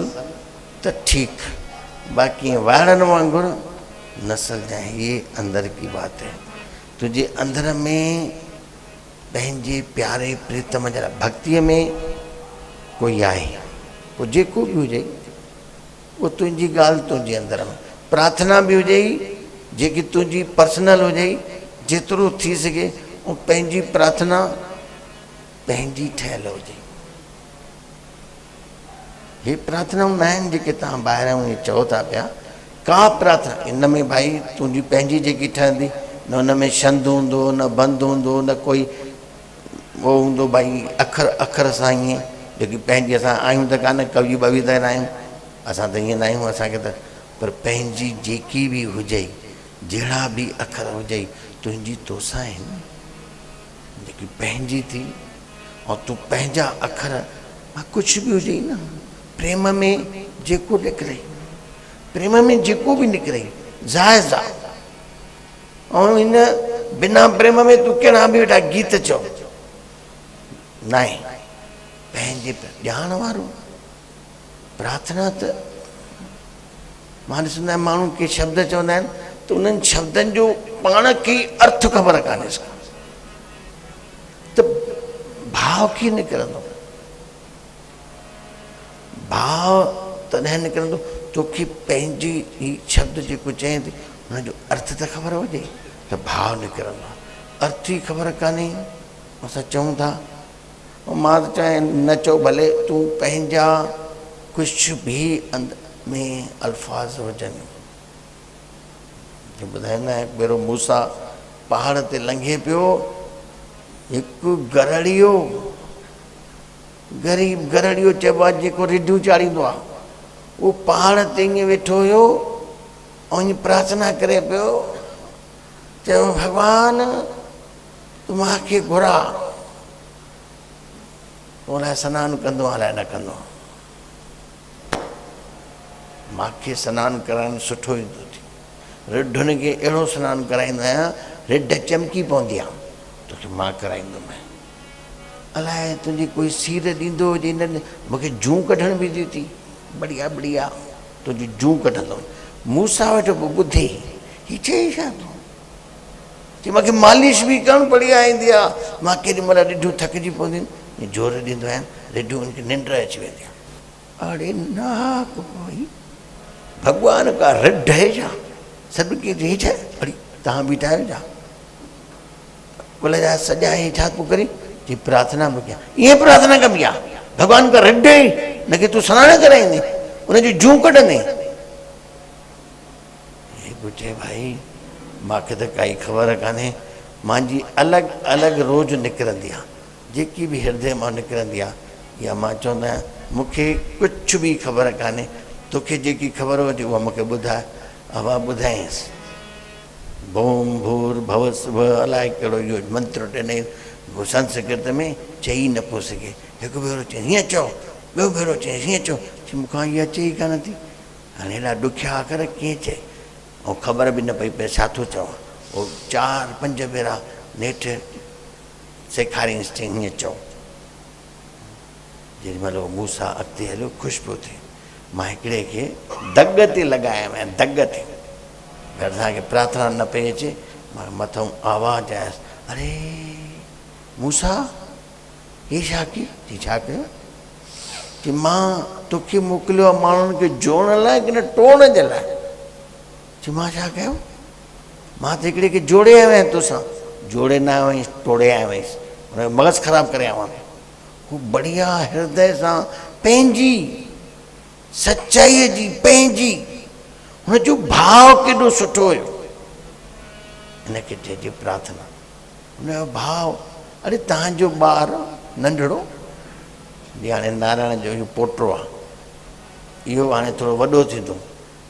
त ठीकु, बाक़ी वाड़नि वांगुरु न सलजाए। ये अंदर की बात है। तुझे अंदर में पंहिंजे प्यारे प्रीतम जरा भक्तिअ में कोई आहे, पोइ जेको बि हुजे उहो तुंहिंजी ॻाल्हि तुंहिंजे अंदर में, प्रार्थना बि हुजे जेकी तुंहिंजी पर्सनल हुजे, जेतिरो थी सघे ऐं पंहिंजी प्रार्थना पंहिंजी ठहियल हुजे। हे प्रार्थनाऊं न आहिनि जेके तव्हां ॿाहिरां इहे चओ था पिया। का प्रार्थना इन में भाई तुंहिंजी पंहिंजी जेकी ठहंदी, न हुन में छंद हूंदो, न बंदि हूंदो, न कोई उहो हूंदो भाई अखर अखर सां ईअं, जेकी पंहिंजी असां आहियूं त कान कवि बवी त न आहियूं, असां त ईअं न आहियूं, असांखे त पर पंहिंजी जेकी बि हुजे, जहिड़ा बि अखर हुजे, तुंहिंजी तोसां आहिनि जेकी पंहिंजी थी, ऐं तूं पंहिंजा अखर मां कुझु बि हुजे न, प्रेम में जेको निकिरे, प्रेम में जेको बि निकिरे जाइज़ आहे। ऐं हिन बिना प्रेम में तूं कहिड़ा बि वेठा गीत चओ न आहे, पंहिंजे ॼाण वारो। प्रार्थना त मां ॾिसंदो आहियां माण्हू के शब्द चवंदा आहिनि त उन्हनि शब्दनि जो पाण खे अर्थ ख़बर कान्हे, त भाव कीअं निकिरंदो? भाव तॾहिं निकिरंदो तोखे पंहिंजी ही शब्द जेको चए थी हुनजो अर्थ त ख़बर हुजे त भाव निकिरंदो। अर्थ ई ख़बर कान्हे, असां चऊं था। ऐं मां त चवां न चओ भले, तूं पंहिंजा कुझु बि अंदर में अल्फाज़ हुजनि। ॿुधाईंदा आहिनि पहिरियों मूसा पहाड़ ते लंघे पियो, एक गरड़ियो, गरीब गरड़ियो चइबो आहे जेको रिढियूं चाढ़ींदो आहे, वो पहाड़ ते ईअं वेठो हुयो ऐं ईअं प्रार्थना करे पियो, चयो भगवान तूं मूंखे घुरा, तो अलाए सनानु कंदो अलाए न कंदो, मूंखे सनानु कराइणु सुठो ईंदो थी, रिढुनि खे अहिड़ो सनानु कराईंदो आहियां रिढ चमकी पवंदी आहे, तोखे मां कराईंदुमि। अलाए तुंहिंजी कोई सीर ॾींदो हुजे, न मूंखे जूं कढण बि दी थी, बढ़िया बढ़िया तुंहिंजी जूं कढंदुमि। मूसा वेठो पोइ ॿुधे हीअ चई छा तूं, चई मूंखे मालिश बि करणु बढ़िया ईंदी आहे, मां केॾी महिल रिढूं थकिजी पवंदियूं आहिनि, जोर ॾींदो आहियां, रिढूं उनखे निंड अची वेंदी आहे। अड़े नाक भाई भगवान का रिढ है छा, सभु के हे छा, अड़ी तव्हां बीठा आहियो छा, कुल जा सॼा हे छा तूं करी, चई प्रार्थना बि कयां, ईअं प्रार्थना कबी आहे, भगवान का रिढ है, हिनखे तूं सनानु कराईंदे, उनजी जूं कढंदे। ॿुधे भाई मूंखे त काई ख़बर कान्हे, मुंहिंजी अलॻि अलॻि रोज़ निकिरंदी आहे, जेकी बि हृदय मां निकिरंदी आहे, या मां चवंदो आहियां मूंखे कुझु बि ख़बर कान्हे, तोखे जेकी ख़बर हुजे उहा मूंखे ॿुधाए, अवा ॿुधायसि। भूम भूर भव सुबह अलाए कहिड़ो इहो मंत्र ॾिनई, उहो संस्कृत में चई न पियो सघे, हिकु भेरो चई हीअं चओ, ॿियो भेरो चई हीअं चओ, मूंखां इहा चई कान थी, हाणे हेॾा ॾुखिया अखर कीअं चए, ऐं ख़बर बि न पई पए छा थो चवां, पोइ 4-5 भेरा नेठि सेखारियसि, चई हीअं चओ। जेॾीमहिल उहो मूंसां अॻिते हलियो ख़ुशि पियो थिए, मां हिकिड़े खे दग ते लॻायो आहियां, दग ते, अगरि असांखे प्रार्थना न पई अचे, मां मथां आवाज़ु आयसि, अरे मूसा हे छा की, चई छा कयो, चई मां तोखे मोकिलियो आहे माण्हुनि खे जोड़ण लाइ की न टोड़ण जे लाइ, चई मां छा कयो, मां त हिकिड़े खे जोड़े आयो आहियां तोसां, जोड़े न आयो आहियां, टोड़े आयो आहियां, हुनजो मग़ज़ु ख़राबु करे आयो आहियां। हू बढ़िया हृदय सां पंहिंजी सचाईअ जी, पंहिंजी हुनजो भाव केॾो सुठो हुयो, हिनखे चइजे प्रार्थना, हुनजो भाव। अरे तव्हांजो ॿार नंढड़ो, जीअं हाणे नारायण जो इहो पोटो आहे, इहो हाणे थोरो वॾो थींदो,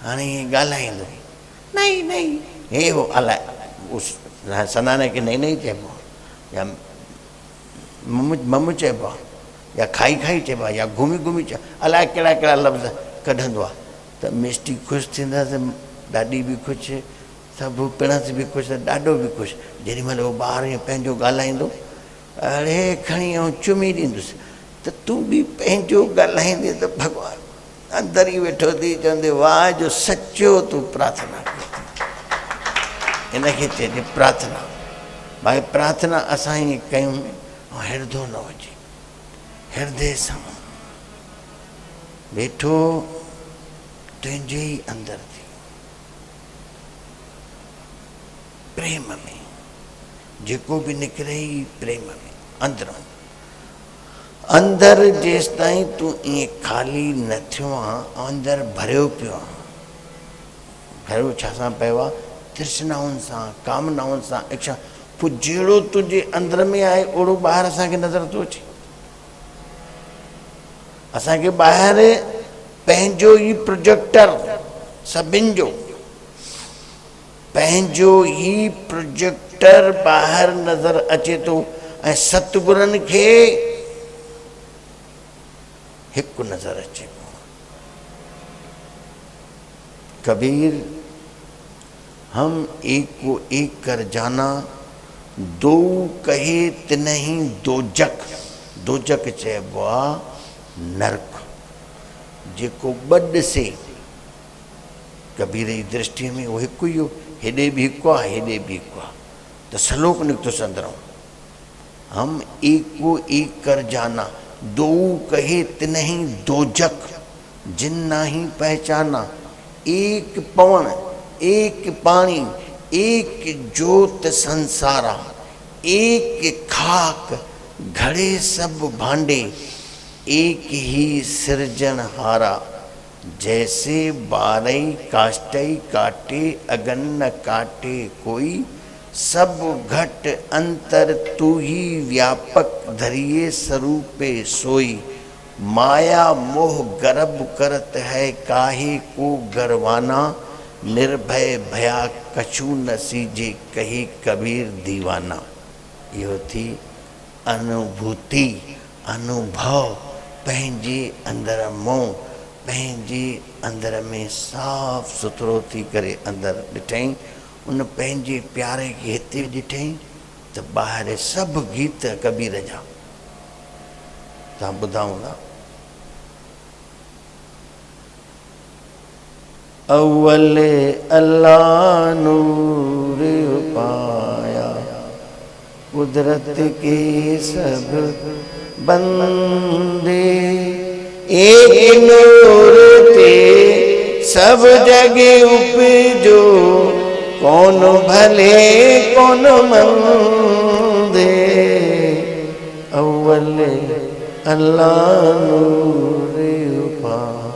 हाणे ईअं ॻाल्हाईंदो, नहीं नहीं हे हो अलाए, उस सनाने खे नई नई चइबो आहे, या मम्मू चइबो आहे, या खाई खाई चइबो आहे, या घुमी घुमी चइबो, अलाए कहिड़ा कहिड़ा लफ़्ज़ कढंदो आहे, त मिष्टी ख़ुशि थींदासीं, ॾाॾी बि ख़ुशि, सभु पिणस बि ख़ुशि, ॾाढो बि ख़ुशि। जेॾीमहिल उहो ॿारु ईअं पंहिंजो ॻाल्हाईंदो, अड़े खणी ऐं चुमी ॾींदुसि, त तूं बि पंहिंजो ॻाल्हाईंदे त भॻवानु अंदरि ई वेठो थी चवंदे वाह जो सचो तूं प्रार्थना कई, हिनखे चइजे प्रार्थना। भाई प्रार्थना असां ईअं कयूं ऐं हिरदो न हुजे, हृदय सां वेठो तुंहिंजे ई अंदरि थी, प्रेम में, जेको बि निकिरे ई प्रेम में, अंदरों अंदरि जेसि ताईं तूं ईअं ख़ाली न थियो आहे, अंदरि भरियो पियो आहे, भरियो छा सां पियो आहे, तृष्णाउनि सां, कामनाउनि सां, इच्छा, पोइ जहिड़ो तुंहिंजे अंदरि में आहे ओड़ो ॿाहिरि असांखे नज़र थो अचे। असांखे ॿाहिरि पंहिंजो ई प्रोजेक्टर, सभिनि जो पंहिंजो ई प्रोजेक्टर ॿाहिरि नज़र अचे थो, ऐं सतगुरनि खे हिकु नज़र अचे पियो। कबीर हम एक को एक कर जाना, दो कहे तिनहि दोजक, दोजक चइबो आहे नरक, जेको ॿ से कबीर जी दृष्टिअ में उहो हिकु ई हो, हेॾे बि हिकु आहे, हेॾे बि हिकु आहे, त सलोक निकितुसि अंदरों, हम एक को एक कर जाना, दो कहे तिनहि दोजक, जिन नाही पहचाना, एक पवन एक पानी, एक ज्योत संसारा, एक खाक घड़े सब भांडे, एक ही सृजनहारा, जैसे बारई काष्टई काटे अगन न काटे कोई, सब घट अंतर तू ही व्यापक धरिए स्वरूपे सोई। माया मोह गर्भ करत है काहे को गरवाना। निर्भय भया कछु न सीजे कही कबीर दीवाना। यो थी अनुभूति अनुभव पंहिंजे अंदर मों पंहिंजे अंदर में साफ़ सुथरो थी करे अंदर ॾिठईं। उन पंहिंजे प्यारे खे हिते ॾिठईं त ॿाहिरि सभु गीत कबीर जा तव्हां ॿुधाऊं था। अव्वल अल्लाह नूर पाया कुदरत के सब बंदे। एक नूर ते सब जगह उपजो कौन भले कौन मंदे। अव्वल अल्लाह नूर पाया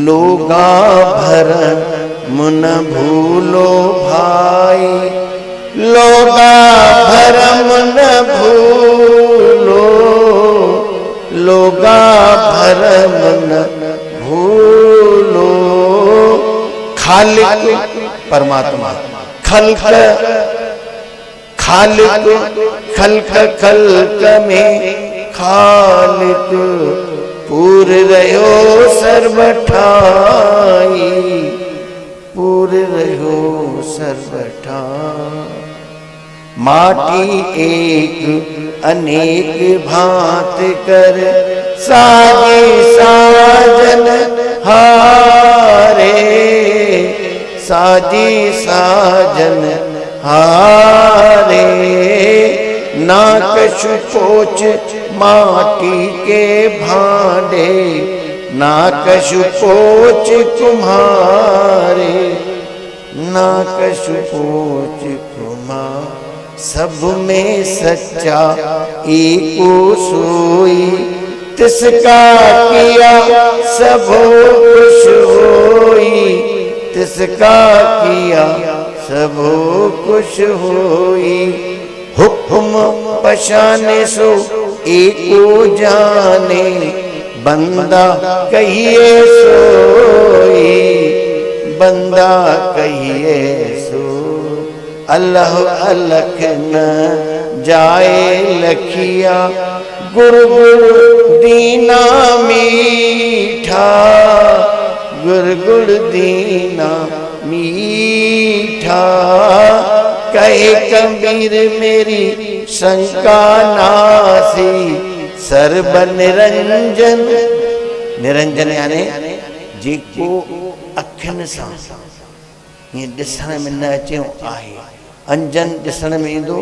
लोगा भर मुन भूलो भाई। लोगा भर मुन भूलो लोगा भर मुन भूलो। खालिक परमात्मा खल्क खालिक खल्क खल्क में खालिक पूर रहो सर्वठाई। पूर रहो सर्वठाई। माटी एक अनेक भांत कर साजे साजन हारे। साजे साजन हारे। ना कछु पोच माटी के भांडे ना कछु पोच कुम्हारे। ना कछु पोच कुम्हार सब में सच्चा एको सोई। तिसका किया सब कुछ होई। तिसका किया सब कुछ होई। हुक्म पशाने सो एको जाने बंदा कहिए सोई। बंदा कहिए सो अल्लाह अलख न जाए लखिया। गुरु गुरु दीना मीठा गुरु गुरु दीना मीठा। कहे कबीर मेरी शंका नासी। सर्ब निरंजन निरंजन यानी जेको अखियुनि सां हीअं ॾिसण में न अचो आहे। अंजन ॾिसण में ईंदो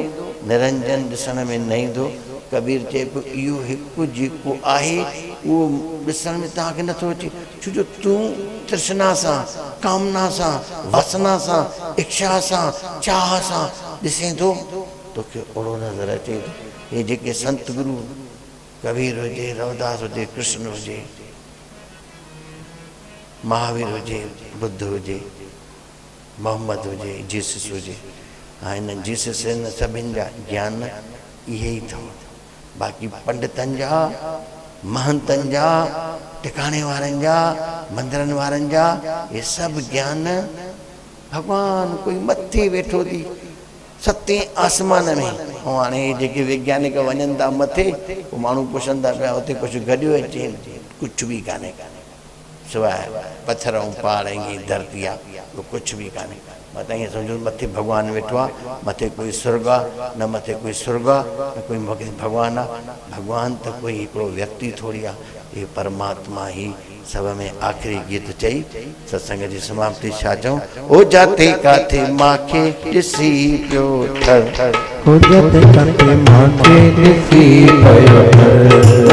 निरंजन ॾिसण में न ईंदो। कबीर चए पियो इहो हिकु जेको आहे उहो ॾिसण में तव्हांखे नथो अचे छो जो तूं तृष्णा सां कामना सां वासना सां इच्छा सां चाह सां ॾिसे थो तोखे ओड़ो नज़र अचे थो। हे जेके संत गुरु कबीर हुजे रविदास हुजे कृष्ण हुजे महावीर हुजे बुद्ध हुजे मोहम्मद हुजे जीसस हुजे। हाँ इन जीसस इन सभिनि जा ज्ञान इहे ई अथव। बाक़ी पंडितनि जा महंतनि जा टिकाणे वारनि जा मंदरनि वारनि जा ये सभु ज्ञान भगवान कोई मथे वेठो थी सतें आसमान में। ऐं हाणे जेके वैज्ञानिक वञनि था मथे पोइ माण्हू पुछनि था पिया हुते कुझु गॾियो अचे कुझु बि कान्हे सवाइ पथर ऐं पहाड़ ऐं धरती आहे उहो कुझु बि कान्हे। मां त ईअं सम्झो मथे भॻवानु वेठो आहे मथे कोई स्वर्ग आहे न मथे कोई स्वर्ग आहे न कोई भॻवानु आहे। भॻवानु त कोई हिकिड़ो व्यक्ति थोरी आहे ये परमात्मा ही सब में आखिरी गीत चई सत्संग जी समाप्ति छा चऊं। ओ जाते काथे माखे ॾिसी पियो थर। ओ जाते काथे माखे ॾिसी पियो थर।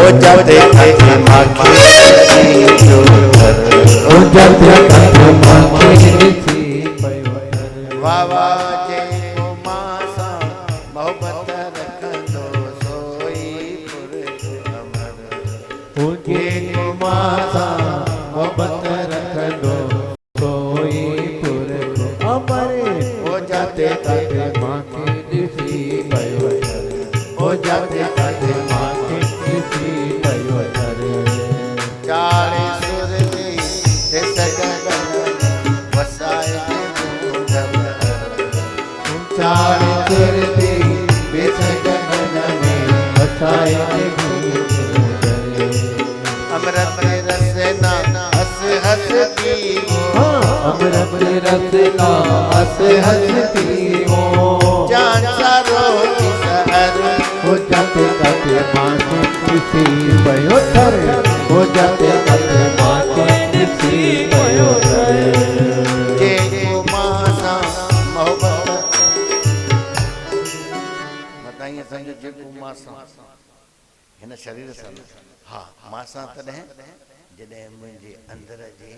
ओ जाते काथे माखे ॾिसी पियो थर। ओ जाते काथे माखे ॾिसी पियो थर। वाह वाह जे को मासा मोहब्बत रखंदो सोई पुरख अमर। ओ जे को मासा मोहब्बत रखंदो सोई पुरख अमर। ओ जाते काथे माखे पीवो अमृत रस लास हस पीवो जान सारो सहर हो जाते कते माथे किसी भयो थर हो जाते कते माथे किसी भयो थर जे को मासा मोहब्बत बताइए समझो जे को मासा हिन शरीर सां हा मासा तॾहिं जॾहिं मुंहिंजे अंदर जे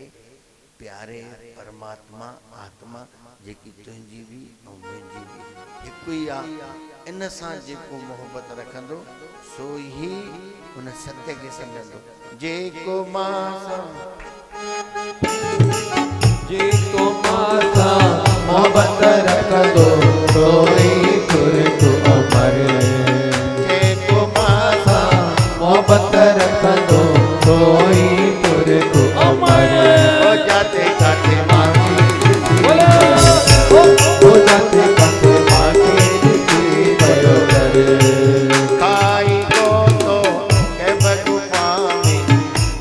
प्यारे परमात्मा आत्मा जेकी तुंहिंजी बि ऐं मुंहिंजी बि हिकु ई आहे इन सां जेको मोहबत रखंदो सो ई उन सत्य खे सम्झंदो जेको मासा जेको मासा मोहब्बत रखंदो सोई तुर तू अमर जेको मासा मोहब्बत रखंदो सोई तुर तू अमर हो जाते काटे मांगी हो जाते काटे मांगी भयो कर खाई को तो के भगवानी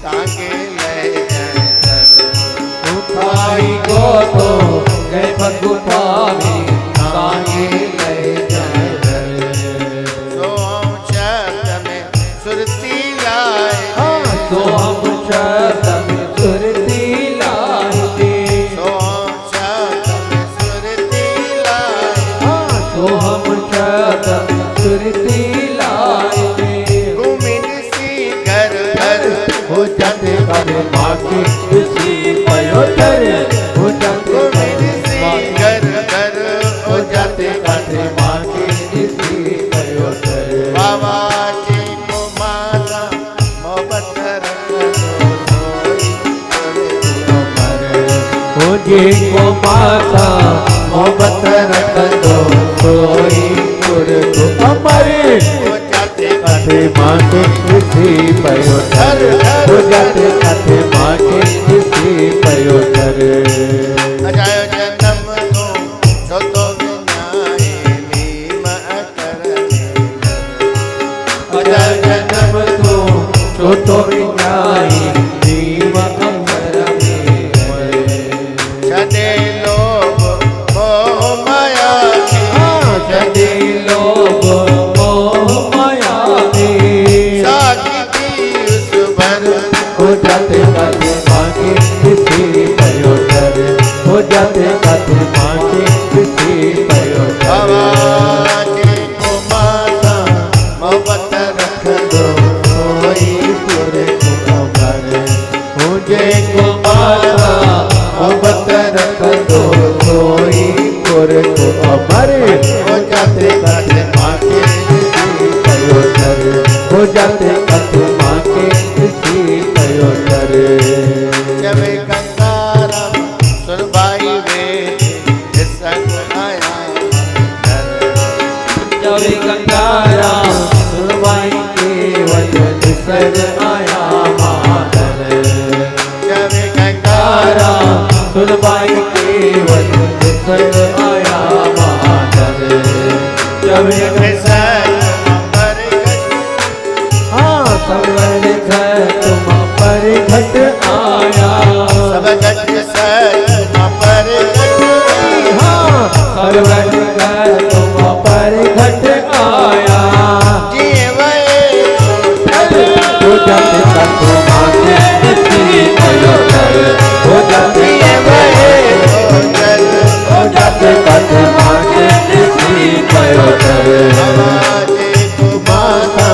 ताके ले जाए खाई गो तो गए भगवानी ताके ले जाए सो हम शब्द में सुरती लाए तो हम शब्द में सुरती लाए सो हम शब्द में सुरती लाए तो हम शब्द में सुरती लाए घूमिन सी घर घर हो जाते करे माके किसी भयो थर हो जाते घूमिन सी घर घर हो जाते करे माके किसी भयो थर बाबा जी को माता मोहब्बत रखो हो जे को माता मोहब्बत रखंदो सोई तुर को अमर हो जाते कथे माके किसी भयो थर हो जाते कथे माके किसी भयो थर अजायो जन्म तो जो तो विनाए भीम करने अजय जन्म तो तो विनाई जीव अमर में छदे लोभ मोह माया के जदे लोग मोह माया में साकी पीयूष भर हो जाते कथे माके किसी भयो थर हो जाते कथे माके किसी भयो बाबा थर जी को माता मोहब्बत रख दो सोई तुर को अमर हो जे को माता मोहब्बत रख दो सोई तुर को अमर हो जाते कथे माके किसी भयो थर हो जाते कथे माके किसी भयो थर जब गंगाराम सुरबाई वे संग आया जब गंगाराम सुरवाई के वचन सर आया मादन जब गंगाराम गंगाराम सुरवाई के वचन सर आया मादन जब पर हाँ सवन तुम पर घट आया सब घट सच पर हाँ सवन तुम पर घट आया जीवे हो जाते कथे माके किसी भयो थर हो जाते हो जाते कथे माके किसी भयो थर माता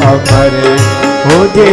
अमर हो जे